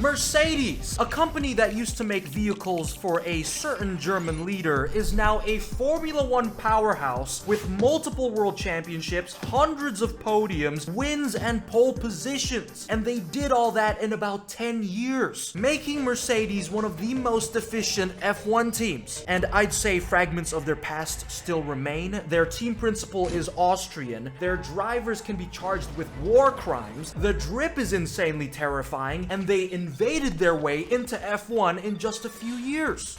Mercedes, a company that used to make vehicles for a certain German leader, is now a Formula One powerhouse with multiple world championships, hundreds of podiums, wins, and pole positions. And they did all that in about 10 years, making Mercedes one of the most efficient F1 teams. And I'd say fragments of their past still remain. Their team principal is Austrian, their drivers can be charged with war crimes, the drip is insanely terrifying, and they invaded their way into F1 in just a few years.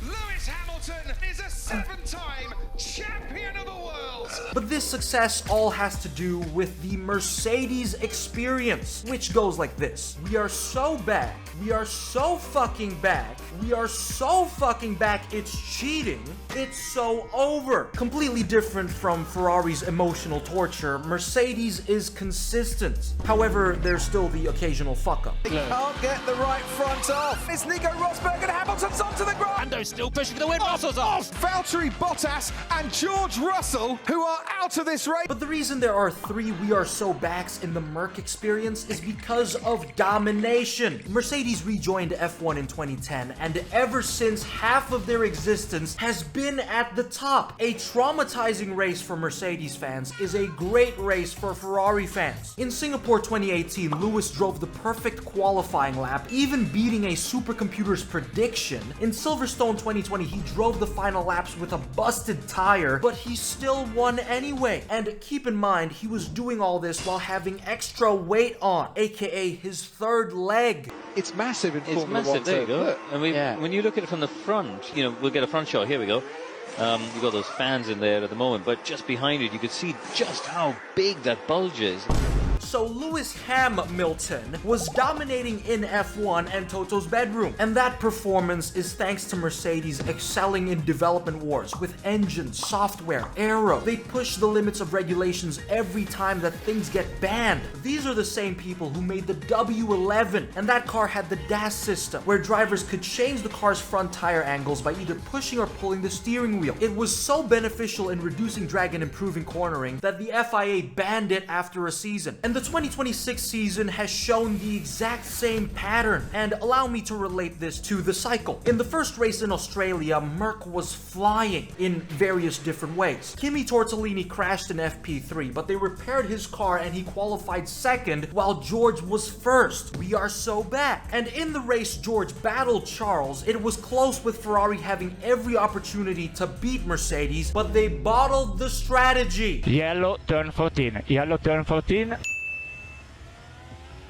Lewis Hamilton is a 7-time champion of the world! But this success all has to do with the Mercedes Experience, which goes like this. We are so back. We are so fucking back. We are so fucking back, it's cheating. It's so over. Completely different from Ferrari's emotional torture, Mercedes is consistent. However, there's still the occasional fuck-up. They can't get the right front off. It's Nico Rosberg and Hamilton's onto the ground. Lando's still pushing for the win. Russell's off. Valtteri Bottas and George Russell, who are out of this race. But the reason there are 3 We Are So Backs in the Merc Experience is because of domination. Mercedes rejoined F1 in 2010, and ever since, half of their existence has been at the top. A traumatizing race for Mercedes fans is a great race for Ferrari fans. In Singapore 2018, Lewis drove the perfect qualifying lap, even beating a supercomputer's prediction. In Silverstone 2020, he drove the final laps with a busted tire, but he still won anyway. And keep in mind, he was doing all this while having extra weight on, aka his third leg. It's massive in It's Formula massive, 1 there you too. go. Look. And when you look at it from the front, we'll get a front shot, here we go. You've got those fans in there at the moment, but just behind it, you can see just how big that bulge is. So Lewis Hamilton was dominating in F1 and Toto's bedroom. And that performance is thanks to Mercedes excelling in development wars with engines, software, aero. They push the limits of regulations every time that things get banned. These are the same people who made the W11, and that car had the DAS system, where drivers could change the car's front tire angles by either pushing or pulling the steering wheel. It was so beneficial in reducing drag and improving cornering that the FIA banned it after a season. And the 2026 season has shown the exact same pattern, and allow me to relate this to the cycle. In the first race in Australia, Merc was flying in various different ways. Kimi Tortellini crashed in FP3, but they repaired his car and he qualified second while George was first. We are so back. And in the race George battled Charles, it was close with Ferrari having every opportunity to beat Mercedes, but they bottled the strategy. Yellow turn 14. Yellow turn 14.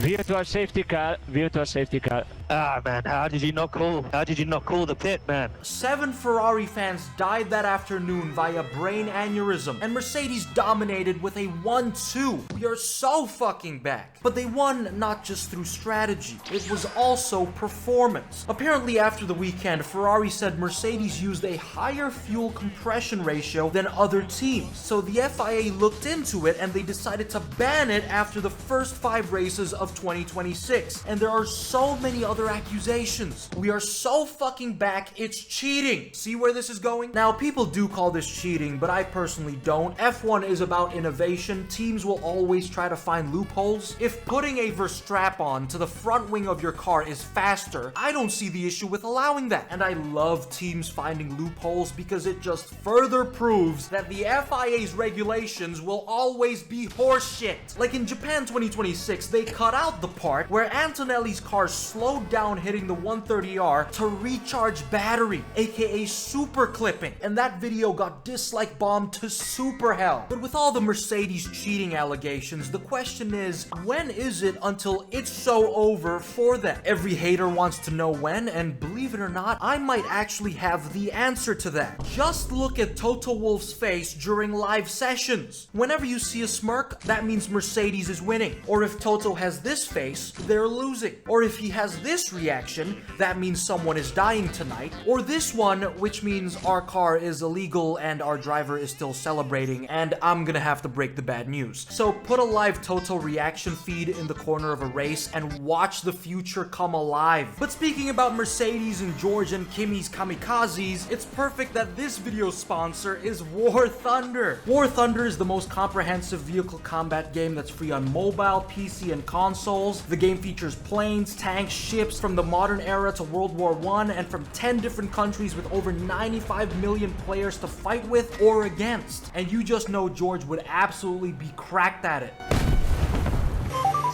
Virtual safety car. Virtual safety car. Ah, man, how did you not call the pit, man? 7 Ferrari fans died that afternoon via brain aneurysm, and Mercedes dominated with a 1-2. We are so fucking back. But they won not just through strategy, it was also performance. Apparently after the weekend, Ferrari said Mercedes used a higher fuel compression ratio than other teams. So the FIA looked into it and they decided to ban it after the first 5 races of 2026. And there are so many other accusations. We are so fucking back, it's cheating. See where this is going? Now, people do call this cheating, but I personally don't. F1 is about innovation. Teams will always try to find loopholes. If putting a Verstrap-on to the front wing of your car is faster, I don't see the issue with allowing that. And I love teams finding loopholes because it just further proves that the FIA's regulations will always be horseshit. Like in Japan 2026, they cut out the part where Antonelli's car slowed down hitting the 130R to recharge battery, aka super clipping, and that video got dislike bombed to super hell. But with all the Mercedes cheating allegations, the question is, when is it until it's so over for them? Every hater wants to know when, and believe it or not, I might actually have the answer to that. Just look at Toto Wolff's face during live sessions. Whenever you see a smirk, that means Mercedes is winning. Or if Toto has this face, they're losing. Or if he has this this reaction, that means someone is dying tonight, or this one, which means our car is illegal and our driver is still celebrating, and I'm gonna have to break the bad news. So put a live Toto reaction feed in the corner of a race and watch the future come alive. But speaking about Mercedes and George and Kimi's Kamikazes, it's perfect that this video's sponsor is War Thunder. War Thunder is the most comprehensive vehicle combat game that's free on mobile, PC, and consoles. The game features planes, tanks, ships from the modern era to World War I, and from 10 different countries with over 95 million players to fight with or against. And you just know George would absolutely be cracked at it.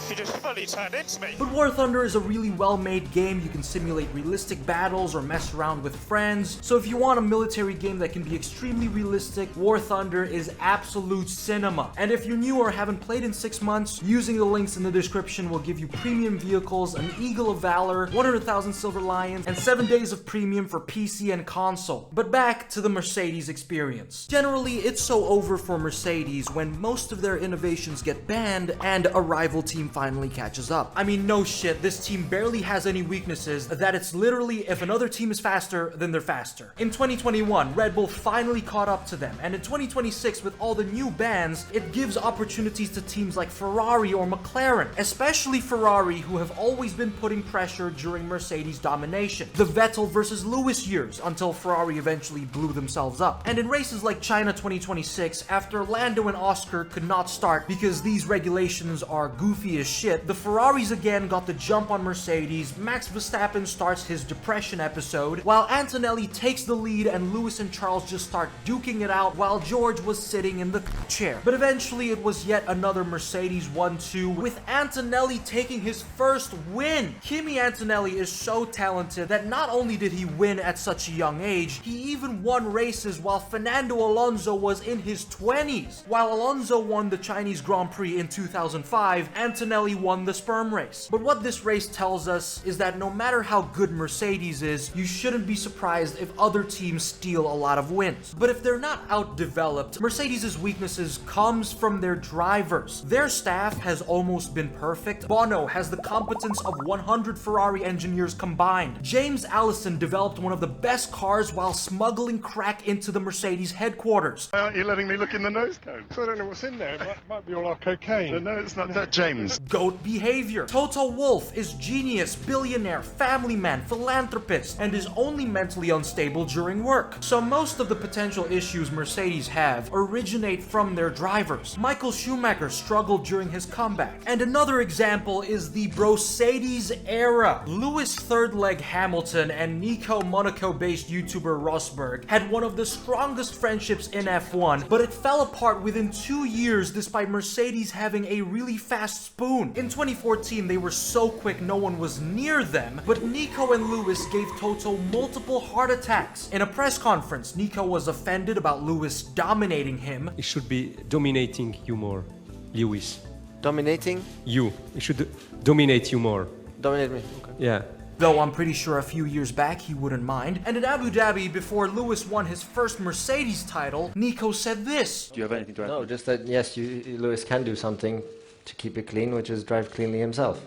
He just fully turned into me. But War Thunder is a really well-made game. You can simulate realistic battles or mess around with friends. So if you want a military game that can be extremely realistic, War Thunder is absolute cinema. And if you're new or haven't played in 6 months, using the links in the description will give you premium vehicles, an Eagle of Valor, 100,000 Silver Lions, and 7 days of premium for PC and console. But back to the Mercedes experience. Generally, it's so over for Mercedes when most of their innovations get banned and a rival team finally catches up. I mean, no shit, this team barely has any weaknesses, that it's literally if another team is faster, then they're faster. In 2021, Red Bull finally caught up to them, and in 2026, with all the new bans, it gives opportunities to teams like Ferrari or McLaren, especially Ferrari, who have always been putting pressure during Mercedes domination. The Vettel versus Lewis years, until Ferrari eventually blew themselves up. And in races like China 2026, after Lando and Oscar could not start because these regulations are goofy as shit, the Ferraris again got the jump on Mercedes. Max Verstappen starts his depression episode, while Antonelli takes the lead and Lewis and Charles just start duking it out while George was sitting in the chair. But eventually it was yet another Mercedes 1-2, with Antonelli taking his first win. Kimi Antonelli is so talented that not only did he win at such a young age, he even won races while Fernando Alonso was in his 20s. While Alonso won the Chinese Grand Prix in 2005, Antonelli won the sperm race. But what this race tells us is that no matter how good Mercedes is, you shouldn't be surprised if other teams steal a lot of wins. But if they're not outdeveloped, Mercedes' weaknesses comes from their drivers. Their staff has almost been perfect. Bono has the competence of 100 Ferrari engineers combined. James Allison developed one of the best cars while smuggling crack into the Mercedes headquarters. Why aren't you letting me look in the nose cone? I don't know what's in there. It might be all our cocaine. No, it's not that, James. Goat behavior. Toto Wolff is genius, billionaire, family man, philanthropist, and is only mentally unstable during work. So most of the potential issues Mercedes have originate from their drivers. Michael Schumacher struggled during his comeback. And another example is the BROCEDES era. Lewis third leg Hamilton and Nico Monaco-based YouTuber Rosberg had one of the strongest friendships in F1, but it fell apart within 2 years despite Mercedes having a really fast spoon. In 2014, they were so quick no one was near them, but Nico and Lewis gave Toto multiple heart attacks. In a press conference, Nico was offended about Lewis dominating him. It should be dominating you more, Lewis. Dominating? You. It should dominate you more. Dominate me. Okay. Yeah. Though I'm pretty sure a few years back he wouldn't mind. And in Abu Dhabi, before Lewis won his first Mercedes title, Nico said this. Do you have anything to add? No, just that yes, Lewis can do something to keep it clean, which is drive cleanly himself.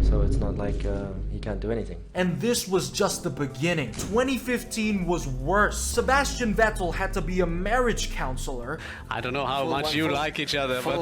So it's not like he can't do anything. And this was just the beginning. 2015 was worse. Sebastian Vettel had to be a marriage counselor. I don't know how much you like each other, but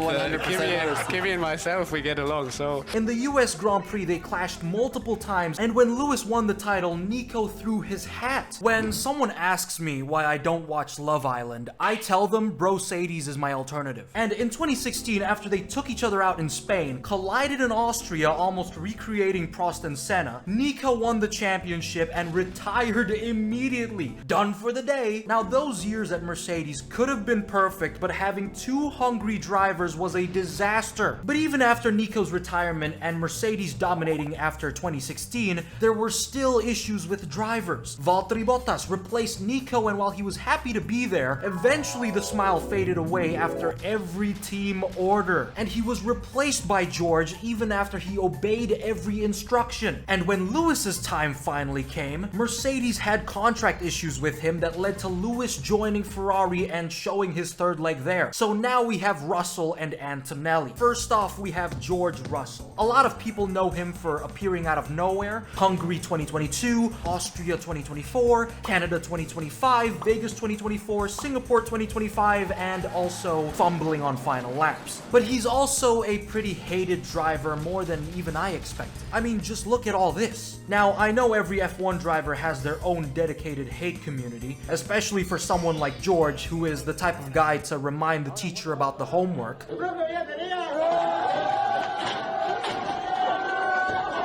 Kimi and myself, we get along, so... In the US Grand Prix, they clashed multiple times, and when Lewis won the title, Nico threw his hat. When someone asks me why I don't watch Love Island, I tell them BROCEDES is my alternative. And in 2016, after they took each other out in Spain, collided in Austria, almost recreating Prost and Senna, Nico won the championship and retired immediately. Done for the day. Now, those years at Mercedes could have been perfect, but having two hungry drivers was a disaster. But even after Nico's retirement and Mercedes dominating after 2016, there were still issues with drivers. Valtteri Bottas replaced Nico, and while he was happy to be there, eventually the smile faded away after every team order. And he was replaced by George even after he obeyed every instruction. And And when Lewis's time finally came, Mercedes had contract issues with him that led to Lewis joining Ferrari and showing his third leg there. So now we have Russell and Antonelli. First off, we have George Russell. A lot of people know him for appearing out of nowhere. Hungary 2022, Austria 2024, Canada 2025, Vegas 2024, Singapore 2025, and also fumbling on final laps. But he's also a pretty hated driver, more than even I expected. I mean, just look at all this. Now, I know every F1 driver has their own dedicated hate community, especially for someone like George, who is the type of guy to remind the teacher about the homework.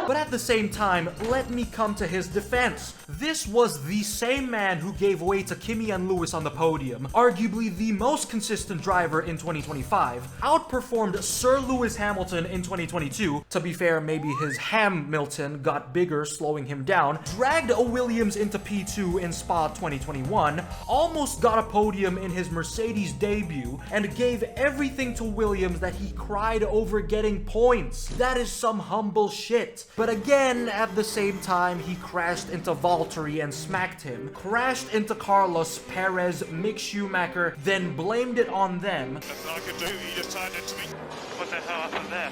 But at the same time, let me come to his defense. This was the same man who gave way to Kimi and Lewis on the podium, arguably the most consistent driver in 2025, outperformed Sir Lewis Hamilton in 2022, to be fair, maybe his Ham-Milton got bigger, slowing him down, dragged a Williams into P2 in Spa 2021, almost got a podium in his Mercedes debut, and gave everything to Williams that he cried over getting points. That is some humble shit. But again, at the same time, he crashed into Valtteri and smacked him, crashed into Carlos, Perez, Mick Schumacher, then blamed it on them. Nothing I could do, you just turned into me. What the hell happened there?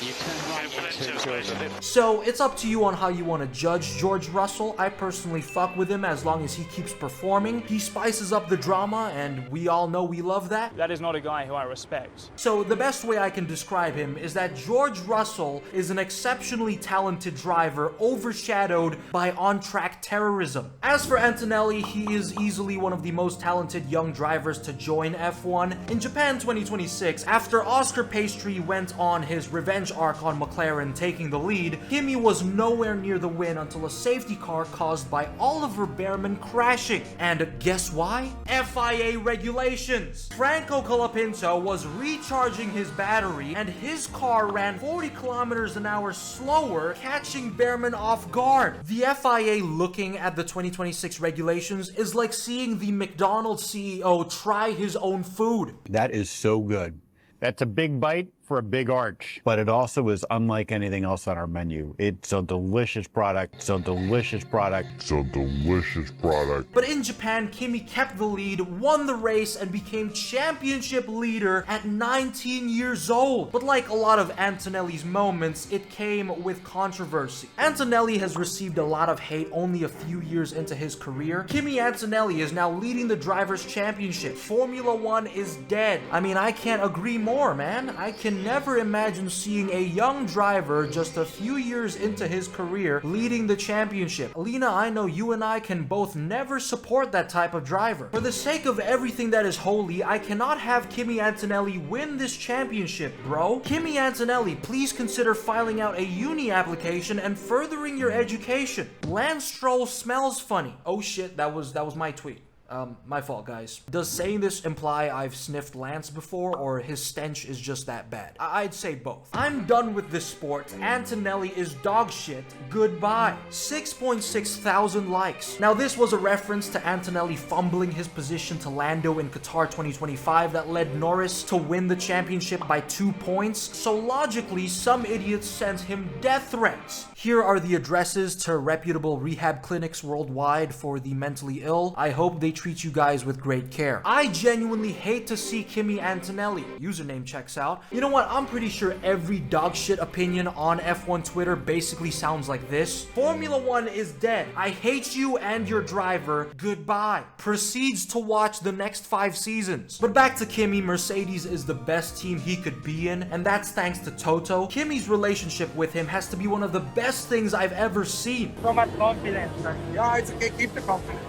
You turn right into So it's up to you on how you want to judge George Russell. I personally fuck with him as long as he keeps performing. He spices up the drama, and we all know we love that. That is not a guy who I respect. So the best way I can describe him is that George Russell is an exceptionally talented driver overshadowed by on-track terrorism. As for Antonelli, he is easily one of the most talented young drivers to join F1. In Japan 2026, after Oscar Piastri went on his revenge arc on McLaren taking the lead, Kimi was nowhere near the win until a safety car caused by Oliver Bearman crashing. And guess why? FIA regulations. Franco Colapinto was recharging his battery and his car ran 40 kilometers an hour slower, catching Bearman off guard. The FIA looking at the 2026 regulations is like seeing the McDonald's CEO try his own food. That is so good. That's a big bite for a big arch, but it also is unlike anything else on our menu. It's a delicious product. It's a delicious product. It's a delicious product. But in Japan, Kimi kept the lead, won the race, and became championship leader at 19 years old. But like a lot of Antonelli's moments, it came with controversy. Antonelli has received a lot of hate only a few years into his career. Kimi Antonelli is now leading the Drivers' Championship. Formula One is dead. I mean, I can't agree more, man. I can never imagine seeing a young driver just a few years into his career leading the championship. Lena, I know you and I can both never support that type of driver. For the sake of everything that is holy, I cannot have Kimi Antonelli win this championship, bro. Kimi Antonelli, please consider filing out a uni application and furthering your education. Lance Stroll smells funny. Oh shit, that was my tweet. My fault, guys. Does saying this imply I've sniffed Lance before, or his stench is just that bad? I'd say both. I'm done with this sport. Antonelli is dog shit. Goodbye. 6.6 thousand likes. Now, this was a reference to Antonelli fumbling his position to Lando in Qatar 2025 that led Norris to win the championship by 2 points. So logically, some idiots sent him death threats. Here are the addresses to reputable rehab clinics worldwide for the mentally ill. I hope they treat you guys with great care. I genuinely hate to see Kimi Antonelli. Username checks out. You know what? I'm pretty sure every dogshit opinion on F1 Twitter basically sounds like this. Formula One is dead. I hate you and your driver. Goodbye. Proceeds to watch the next 5 seasons. But back to Kimi, Mercedes is the best team he could be in, and that's thanks to Toto. Kimi's relationship with him has to be one of the best things I've ever seen. So much confidence. Yeah, it's okay. Keep the confidence.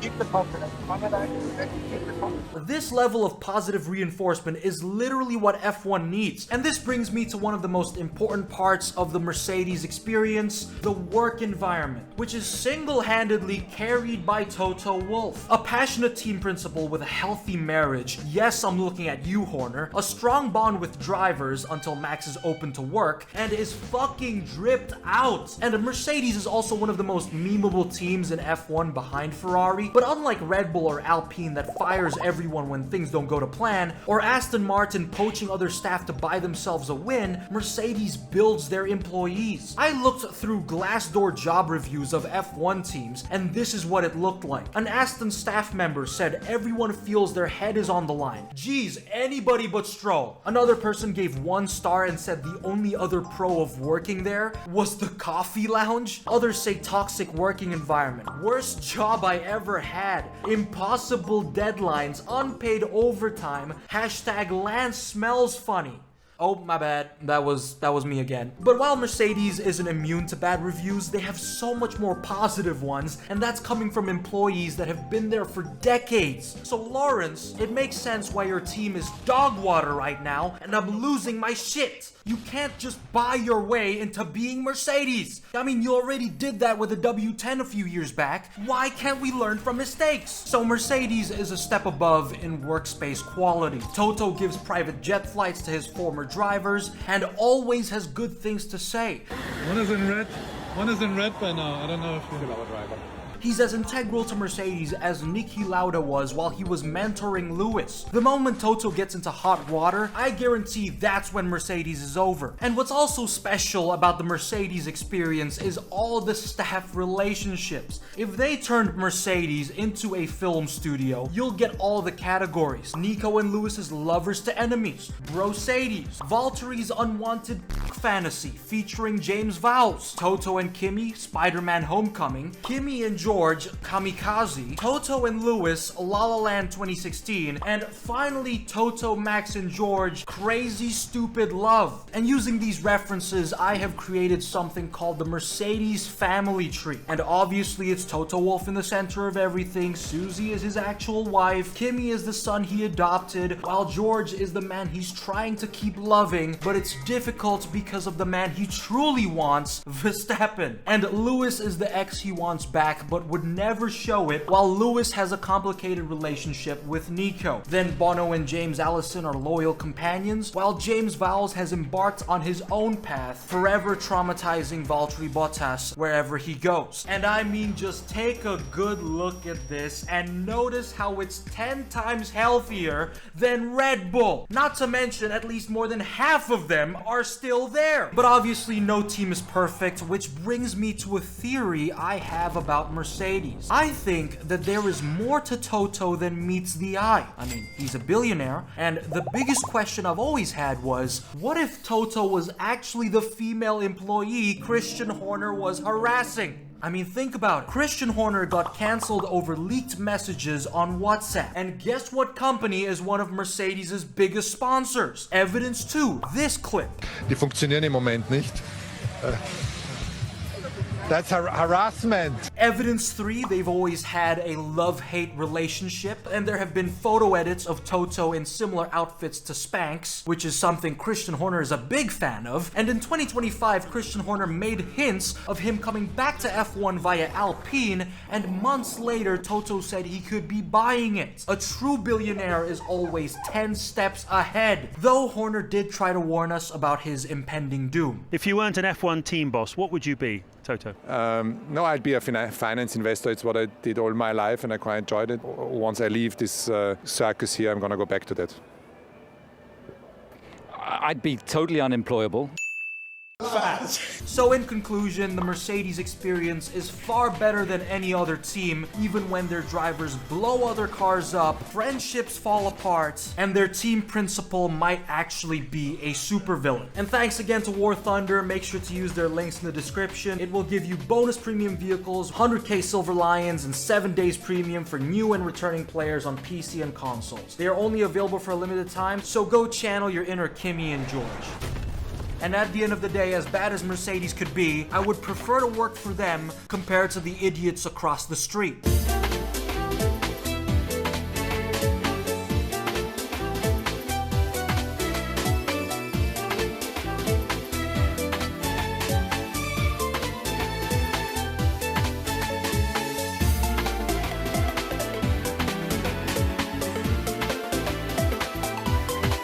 Keep the confidence. Keep the confidence. This level of positive reinforcement is literally what F1 needs. And this brings me to one of the most important parts of the Mercedes experience, the work environment, which is single-handedly carried by Toto Wolff. A passionate team principal with a healthy marriage. Yes, I'm looking at you, Horner. A strong bond with drivers until Max is open to work and is fucking dripped out. And Mercedes is also one of the most memeable teams in F1 behind Ferrari. But unlike Red Bull or Alpine that fires everyone when things don't go to plan, or Aston Martin poaching other staff to buy themselves a win, Mercedes builds their employees. I looked through Glassdoor job reviews of F1 teams, and this is what it looked like. An Aston staff member said everyone feels their head is on the line. Geez, anybody but Stroll. Another person gave 1 star and said the only other pro of working there was the coffee lounge. Others say toxic working environment. Worst job I ever had. Impossible deadlines, unpaid overtime, hashtag Lance smells funny. Oh, my bad. That was me again. But while Mercedes isn't immune to bad reviews, they have so much more positive ones, and that's coming from employees that have been there for decades. So Lawrence, it makes sense why your team is dog water right now, and I'm losing my shit. You can't just buy your way into being Mercedes. I mean, you already did that with the W10 a few years back. Why can't we learn from mistakes? So Mercedes is a step above in workspace quality. Toto gives private jet flights to his former drivers and always has good things to say. One is in red by now. I don't know if you're our driver. He's as integral to Mercedes as Niki Lauda was while he was mentoring Lewis. The moment Toto gets into hot water, I guarantee that's when Mercedes is over. And what's also special about the Mercedes experience is all the staff relationships. If they turned Mercedes into a film studio, you'll get all the categories. Nico and Lewis's lovers to enemies, BROCEDES, Valtteri's unwanted fantasy featuring James Vowles, Toto and Kimi, Spider-Man Homecoming, Kimi and George, Kamikaze, Toto and Lewis, La La Land 2016, and finally Toto, Max, and George, Crazy Stupid Love. And using these references, I have created something called the Mercedes family tree. And obviously it's Toto Wolff in the center of everything, Susie is his actual wife, Kimi is the son he adopted, while George is the man he's trying to keep loving, but it's difficult because of the man he truly wants, Verstappen. And Lewis is the ex he wants back, but would never show it, while Lewis has a complicated relationship with Nico. Then Bono and James Allison are loyal companions, while James Vowles has embarked on his own path, forever traumatizing Valtteri Bottas wherever he goes. And I mean, just take a good look at this and notice how it's 10 times healthier than Red Bull. Not to mention, at least more than half of them are still there. But obviously no team is perfect, which brings me to a theory I have about Mercedes. I think that there is more to Toto than meets the eye. I mean, he's a billionaire, and the biggest question I've always had was, what if Toto was actually the female employee Christian Horner was harassing? I mean, think about it. Christian Horner got cancelled over leaked messages on WhatsApp. And guess what company is one of Mercedes' biggest sponsors? Evidence 2, this clip. Die funktionieren im Moment nicht. That's harassment. Evidence 3, they've always had a love-hate relationship, and there have been photo edits of Toto in similar outfits to Spanx, which is something Christian Horner is a big fan of. And in 2025, Christian Horner made hints of him coming back to F1 via Alpine, and months later, Toto said he could be buying it. A true billionaire is always 10 steps ahead, though Horner did try to warn us about his impending doom. If you weren't an F1 team boss, what would you be, Toto? No, I'd be a finance investor. It's what I did all my life, and I quite enjoyed it. Once I leave this circus here, I'm going to go back to that. I'd be totally unemployable. So in conclusion, the Mercedes experience is far better than any other team, even when their drivers blow other cars up, friendships fall apart, and their team principal might actually be a supervillain. And thanks again to War Thunder. Make sure to use their links in the description. It will give you bonus premium vehicles, 100k Silver Lions, and 7 days premium for new and returning players on PC and consoles. They are only available for a limited time, so go channel your inner Kimi and George. And at the end of the day, as bad as Mercedes could be, I would prefer to work for them compared to the idiots across the street.